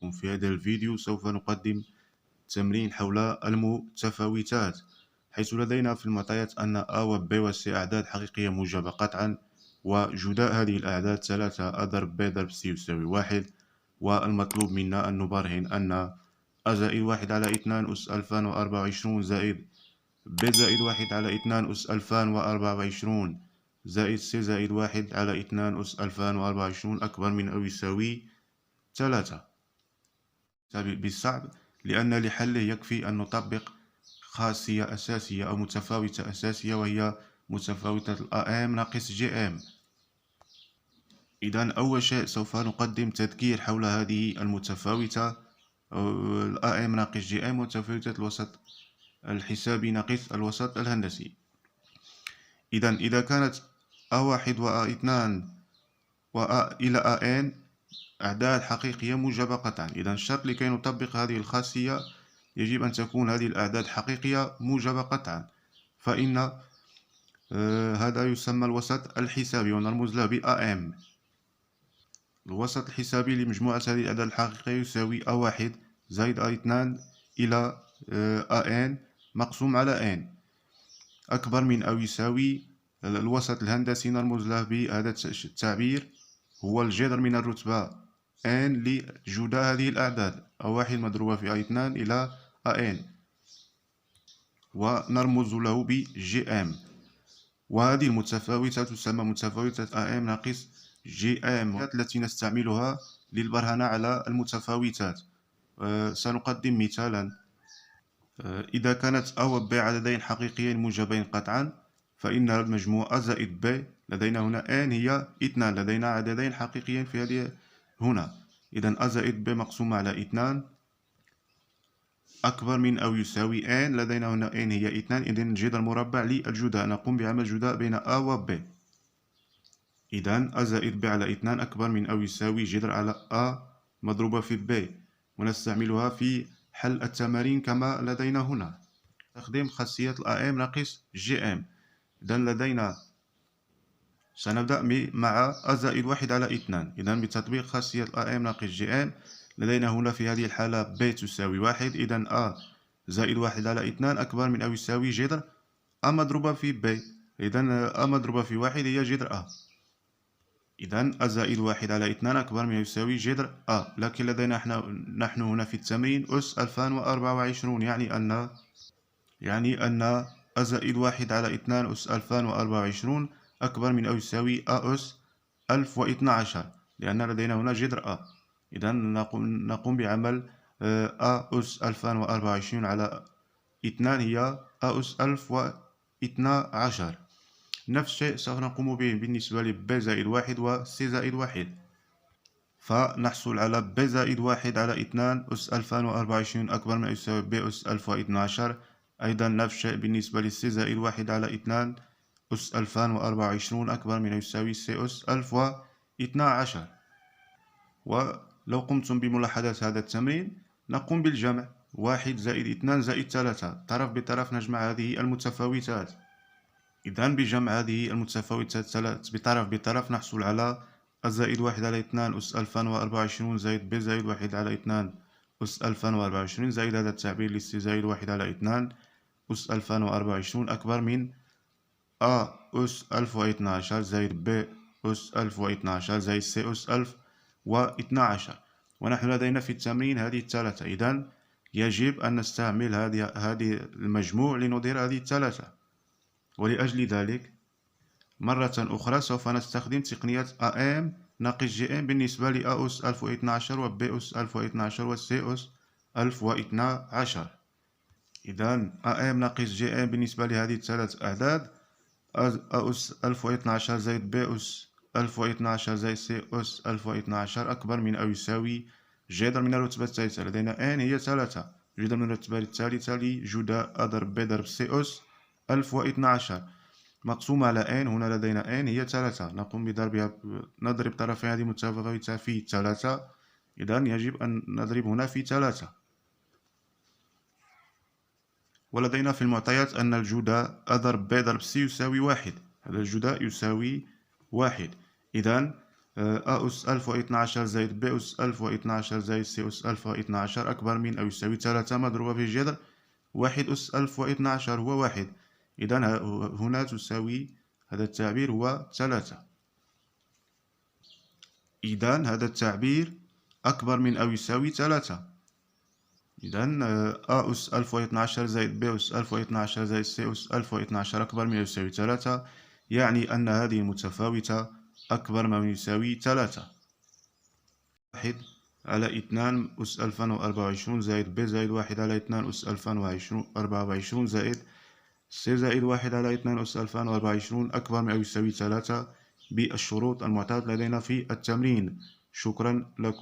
في هذا الفيديو سوف نقدم تمرين حول المتفاوتات، حيث لدينا في المعطيات أن A و B و C أعداد حقيقية موجبة قطعا، وجداء هذه الأعداد 3 A ضرب B ضرب C يساوي 1. والمطلوب منا أن نبرهن أن A زائد 1 على 2 أس 2024 زائد B زائد 1 على 2 أس 2024 زائد C زائد 1 على 2 أس 2024 أكبر من أو يساوي 3. بالصعب، لأن لحله يكفي أن نطبق خاصية أساسية أو متفاوتة أساسية، وهي متفاوتة AM ناقص GM. إذن أول شيء سوف نقدم تذكير حول هذه المتفاوتة AM ناقص GM متفاوتة الوسط الحسابي ناقص الوسط الهندسي. إذا كانت A1 و A2 إلى AN أعداد حقيقية موجبة قطعا، إذن الشرط لكي نطبق هذه الخاصية يجب أن تكون هذه الأعداد حقيقية موجبة قطعا، فإن هذا يسمى الوسط الحسابي ونرمز له ب AM. الوسط الحسابي لمجموعة هذه الأعداد الحقيقية يساوي A1 زائد A2 إلى AN مقسوم على N أكبر من أو يساوي الوسط الهندسي نرمز له بهذا التعبير، هو الجذر من الرتبة N لجداء هذه الأعداد A1 مضروبة في A2 إلى AN، ونرمز له ب GM. وهذه المتفاوتة تسمى متفاوتة AM ناقص GM التي نستعملها للبرهنة على المتفاوتات. سنقدم مثالا: إذا كانت A و B عددين حقيقيين موجبين قطعا، فإن المجموع A زائد B لدينا هنا N هي 2، لدينا عددين حقيقيين في هذه هنا. إذن A زائد B مقسوم على 2 أكبر من أو يساوي N، لدينا هنا N هي 2. إذن جذر مربع للجداء، نقوم بعمل جداء بين A و B. إذن A زائد B على 2 أكبر من أو يساوي جذر على A مضروبة في B، ونستعملها في حل التمارين كما لدينا هنا. نستخدم خاصية AM ناقص GM. إذن لدينا سنبدأ مع A زائد 1 على 2. إذن بتطبيق خاصية AM ناقص GM لدينا هنا في هذه الحالة B تساوي 1. إذن A زائد 1 على 2 أكبر من أو يساوي جذر A مضروبة في B. إذن A مضروبة في 1 هي جذر A. إذن A زائد 1 على 2 أكبر من أو يساوي جذر A. لكن لدينا نحن هنا في التمرين أس 2024، يعني أن A زائد 1 على 2 أس 2024 أكبر من أو يساوي A أس 1012، لأن لدينا هنا جذر A. إذن نقوم بعمل A أس 2024 على 2 هي A أس 1012. نفس الشيء سوف نقوم به بالنسبة ل B زائد 1 و C زائد 1، فنحصل على B زائد 1 على 2 أس 2024 أكبر من أو يساوي B أس 1012. أيضا نفس الشيء بالنسبة ل C زائد 1 على 2 أس 2024 أكبر من أو يساوي C أس 1012. ولو قمتم بملاحظة هذا التمرين نقوم بالجمع: 1 زائد 2 زائد 3، طرف بطرف نجمع هذه المتفاوتات. إذن بجمع هذه المتفاوتات بطرف بطرف نحصل على A زائد 1 على 2 أس 2024 زائد B زائد 1 على 2 أس 2024 زائد هذا التعبير ل C زائد 1 على 2 أس 2024 أكبر من A أس 1012 زائد B أس 1012 زائد C أس 1012. ونحن لدينا في التمرين هذه الثلاثة، إذن يجب أن نستعمل هذه المجموع لنظهر هذه الثلاثة. ولأجل ذلك مرة أخرى سوف نستخدم تقنية AM ناقص GM بالنسبة ل A أس 1012 و B أس 1012 و C أس 1012. إذن AM ناقص GM بالنسبة لهذه الثلاث أعداد: A أس 1012 زائد B أس 1012 زائد C أس 1012 أكبر من أو يساوي جذر من الرتبة الثالثة، لدينا N هي 3، جذر من الرتبة الثالثة لجداء A ضرب B ضرب C أس 1012 مقسوم على N. هنا لدينا N هي 3، نقوم بضربها، نضرب طرفي هذه المتفاوتة في 3. إذن يجب أن نضرب هنا في 3. ولدينا في المعطيات أن الجداء A ضرب B ضرب C يساوي 1. هذا الجداء يساوي 1. إذن أ أس ألف واثنى عشر زائد ب أس ألف واثنى عشر زائد س أس ألف واثنى عشر أكبر من أو يساوي 3 مضروبة في جذر واحد أس ألف واثنى عشر هو واحد. إذن هنا تساوي هذا التعبير هو 3. إذن هذا التعبير أكبر من أو يساوي 3. إذن أ أس ألف واثنى عشر زائد ب أس ألف واثنى عشر زائد س أس ألف واثنى عشر أكبر من أو يساوي 3، يعني أن هذه المتفاوتة أكبر من أو يساوي 3. 1 على 2 أس 2024 زائد ب زائد 1 على 2 أس 2024 زائد س زائد 1 على 2 أس 2024 أكبر من أو يساوي 3 بالشروط المعتادة لدينا في التمرين. شكرا لكم.